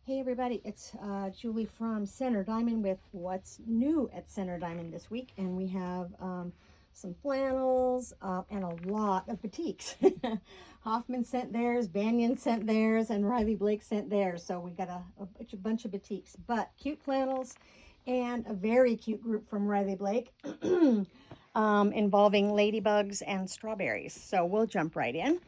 Hey everybody, it's Julie from Center Diamond with what's new at Center Diamond this week. And we have some flannels and a lot of batiks. Hoffman sent theirs, Banyan sent theirs, and Riley Blake sent theirs. So we got a bunch of batiks, but cute flannels and a very cute group from Riley Blake involving ladybugs and strawberries. So we'll jump right in.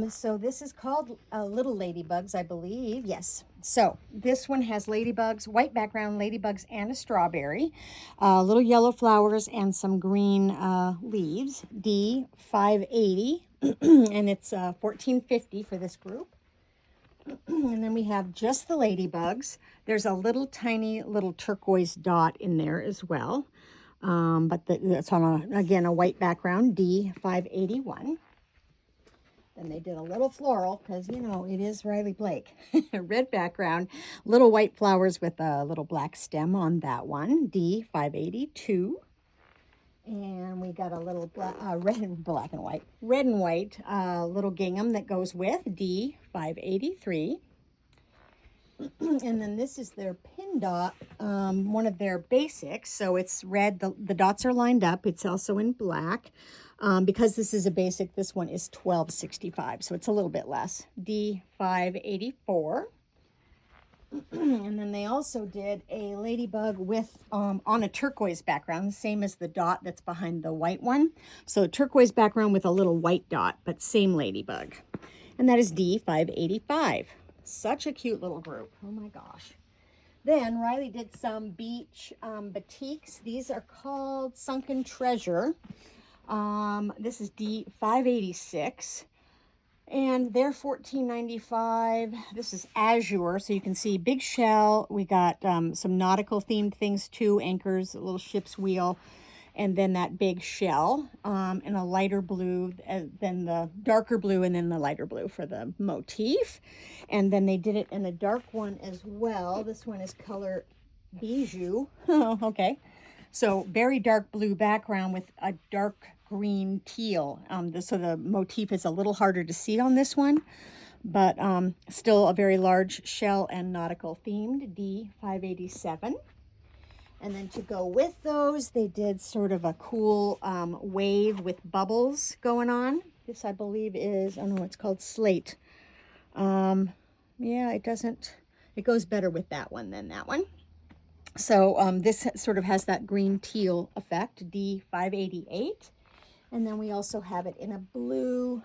So this is called Little Ladybugs, I believe. Yes. So this one has ladybugs, white background, ladybugs, and a strawberry, little yellow flowers, and some green leaves. D580, and it's $14.50 for this group. And then we have just the ladybugs. There's a little tiny little turquoise dot in there as well, but that's on again a white background. D581. Then they did a little floral because, you know, it is Riley Blake. Red background, little white flowers with a little black stem on that one, D582. And we got a little red and white little gingham that goes with D583. And then this is their pin dot, one of their basics. So it's red, the dots are lined up. It's also in black. Because this is a basic, this one is $12.65, so it's a little bit less. D584. And then they also did a ladybug with on a turquoise background, same as the dot that's behind the white one. So turquoise background with a little white dot, but same ladybug. And that is D585. Such a cute little group. Oh my gosh. Then Riley did some beach batiks. These are called Sunken Treasure. This is D586, and they're $14.95. This is azure, so you can see big shell. We got some nautical themed things too, anchors, a little ship's wheel, and then that big shell, and a lighter blue, then the darker blue, and then the lighter blue for the motif. And then they did it in a dark one as well. This one is color bijou. Okay. So very dark blue background with a dark green teal. So the motif is a little harder to see on this one, but still a very large shell and nautical themed, D587. And then to go with those, they did sort of a cool wave with bubbles going on. This, I believe, is, oh no, it's called Slate. Yeah, it goes better with that one than that one. So this sort of has that green teal effect, D588. And then we also have it in a blue.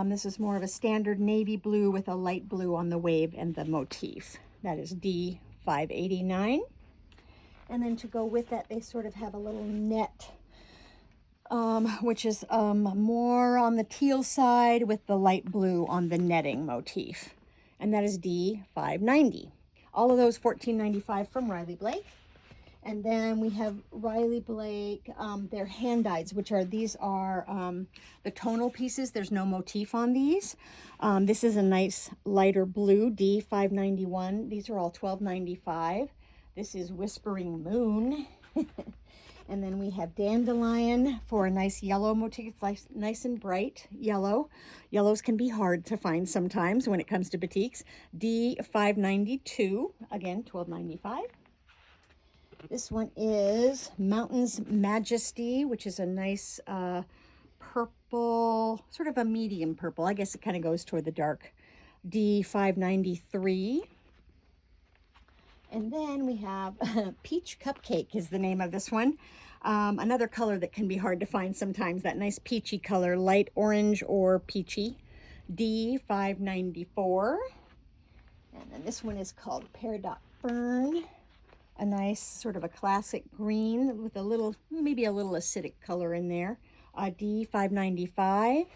This is more of a standard navy blue with a light blue on the wave and the motif. That is D589. And then to go with that, they sort of have a little net, which is more on the teal side with the light blue on the netting motif. And that is D590. All of those $14.95 from Riley Blake. And then we have Riley Blake, their hand dyes, these are the tonal pieces. There's no motif on these. This is a nice lighter blue, D591. These are all $12.95. This is Whispering Moon. And then we have Dandelion for a nice yellow motif, nice and bright yellow. Yellows can be hard to find sometimes when it comes to batiks. D592, again, $12.95. This one is Mountain's Majesty, which is a nice purple, sort of a medium purple. I guess it kind of goes toward the dark. D593. And then we have Peach Cupcake is the name of this one. Another color that can be hard to find sometimes, that nice peachy color, light orange or peachy. D594. And then this one is called Peridot Fern. A nice sort of a classic green with a little, maybe a little acidic color in there. D595.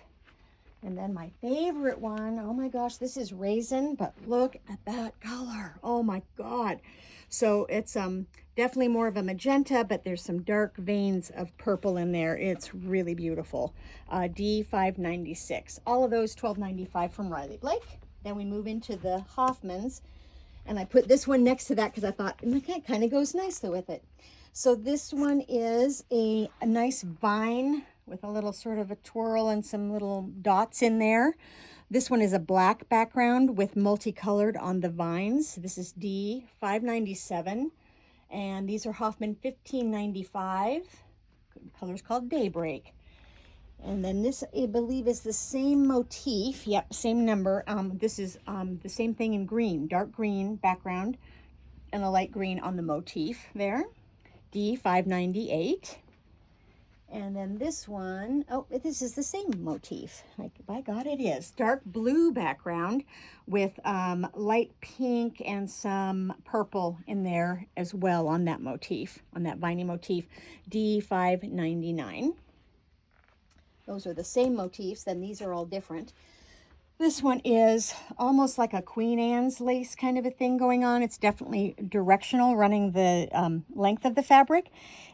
And then my favorite one, oh my gosh, this is Raisin, but look at that color. Oh my God. So it's definitely more of a magenta, but there's some dark veins of purple in there. It's really beautiful. D596. All of those $12.95 from Riley Blake. Then we move into the Hoffmans. And I put this one next to that because I thought, it kind of goes nicely with it. So this one is a nice vine with a little sort of a twirl and some little dots in there. This one is a black background with multicolored on the vines. This is D597, and these are Hoffman 1595. The color's called Daybreak. And then this, I believe, is the same motif. Yep, same number. This is the same thing in green, dark green background and a light green on the motif there. D598. And then this one, oh, this is the same motif. Like, by God, it is. Dark blue background with light pink and some purple in there as well on that motif, on that viney motif. D599. Those are the same motifs, then these are all different. This one is almost like a Queen Anne's lace kind of a thing going on. It's definitely directional, running the length of the fabric.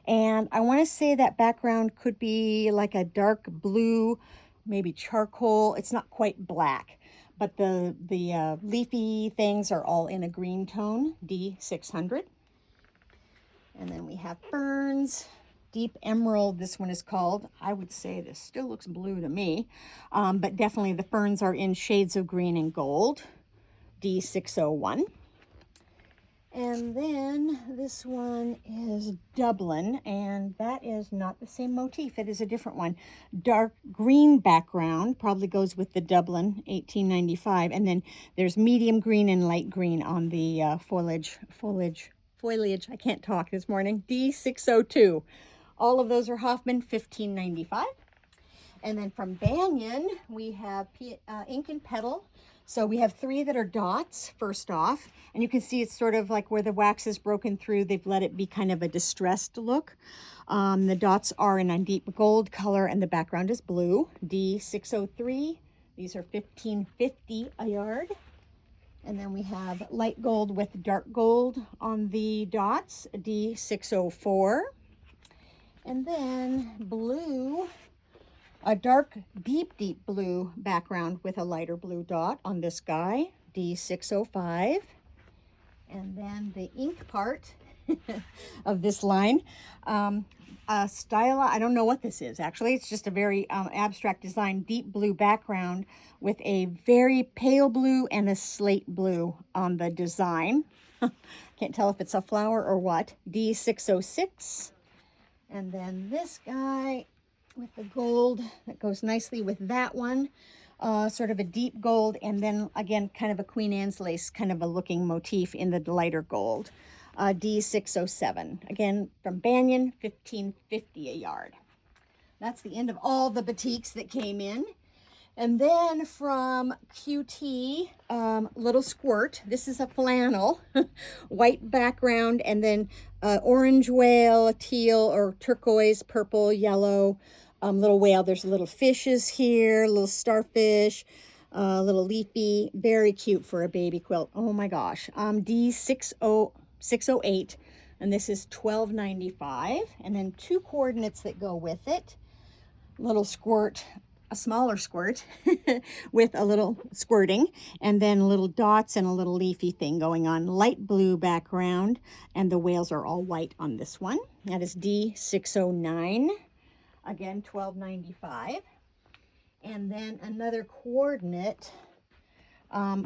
And I want to say that background could be like a dark blue, maybe charcoal. It's not quite black, but the leafy things are all in a green tone, D600. And then we have ferns. Deep Emerald, this one is called. I would say this still looks blue to me, but definitely the ferns are in shades of green and gold, D601. And then this one is Dublin, and that is not the same motif. It is a different one. Dark green background, probably goes with the Dublin, 1895. And then there's medium green and light green on the foliage. I can't talk this morning, D602. All of those are Hoffman 1595. And then from Banyan, we have ink and petal. So we have 3 that are dots, first off. And you can see it's sort of like where the wax is broken through. They've let it be kind of a distressed look. The dots are in a deep gold color and the background is blue, D603. These are $15.50 a yard. And then we have light gold with dark gold on the dots, D604. And then blue, a dark, deep blue background with a lighter blue dot on this guy, D605. And then the ink part of this line, style, I don't know what this is actually. It's just a very abstract design, deep blue background with a very pale blue and a slate blue on the design. Can't tell if it's a flower or what, D606. And then this guy with the gold that goes nicely with that one, sort of a deep gold, and then again kind of a Queen Anne's lace kind of a looking motif in the lighter gold, D607. Again from Banyan, $15.50 a yard. That's the end of all the batiks that came in. And then from QT, Little Squirt. This is a flannel, white background, and then orange whale, teal or turquoise, purple, yellow, little whale. There's little fishes here, little starfish, little leafy, very cute for a baby quilt. Oh my gosh, D608, and this is $12.95. And then 2 coordinates that go with it. Little squirt, a smaller squirt with a little squirting, and then little dots and a little leafy thing going on. Light blue background, and the whales are all white on this one. That is D609. Again, $12.95. And then another coordinate,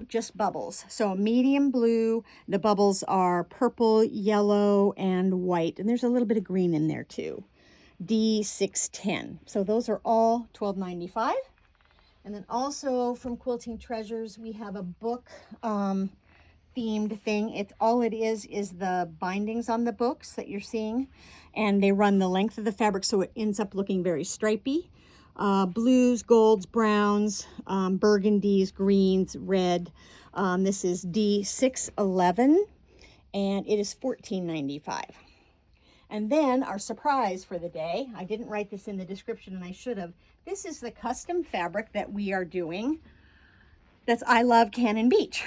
just bubbles. So medium blue, the bubbles are purple, yellow, and white. And there's a little bit of green in there too. D610. So those are all $12.95. And then also from Quilting Treasures, we have a book themed thing. It's all it is the bindings on the books that you're seeing, and they run the length of the fabric, so it ends up looking very stripy. Blues, golds, browns, burgundies, greens, red. This is D611, and it is $14.95. And then our surprise for the day, I didn't write this in the description and I should have. This is the custom fabric that we are doing. That's I Love Cannon Beach.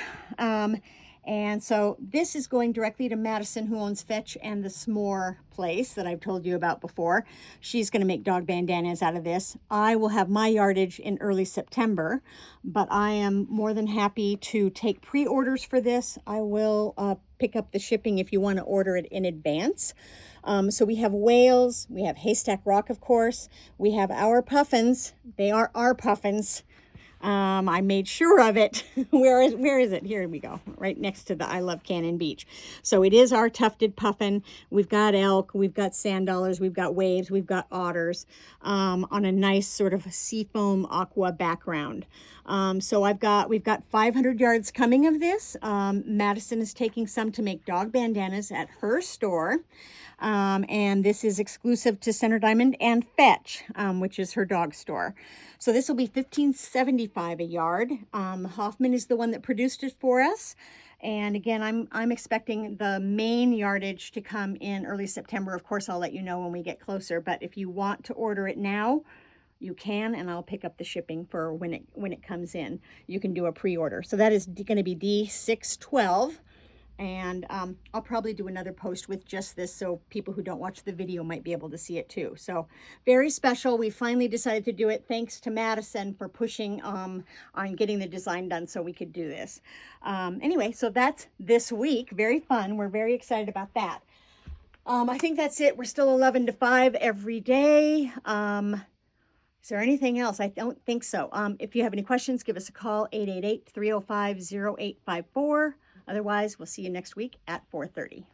And so this is going directly to Madison, who owns Fetch and the S'more place that I've told you about before. She's going to make dog bandanas out of this. I will have my yardage in early September, but I am more than happy to take pre-orders for this. I will pick up the shipping if you want to order it in advance. So we have whales, we have haystack rock, of course. We have our puffins. They are our puffins. I made sure of it. Where is it? Here we go, right next to the I Love Cannon Beach. So it is our tufted puffin. We've got elk, we've got sand dollars, we've got waves, we've got otters on a nice sort of seafoam aqua background. So we've got 500 yards coming of this. Madison is taking some to make dog bandanas at her store. And this is exclusive to Center Diamond and Fetch, which is her dog store. So this will be $15.75 a yard. Hoffman is the one that produced it for us. And again, I'm expecting the main yardage to come in early September. Of course, I'll let you know when we get closer. But if you want to order it now, you can, and I'll pick up the shipping for when it comes in. You can do a pre-order. So that is going to be D612. And I'll probably do another post with just this so people who don't watch the video might be able to see it too. So very special. We finally decided to do it. Thanks to Madison for pushing on getting the design done so we could do this. Anyway, so that's this week. Very fun. We're very excited about that. I think that's it. We're still 11 to 5 every day. Is there anything else? I don't think so. If you have any questions, give us a call, 888-305-0854. Otherwise, we'll see you next week at 4:30.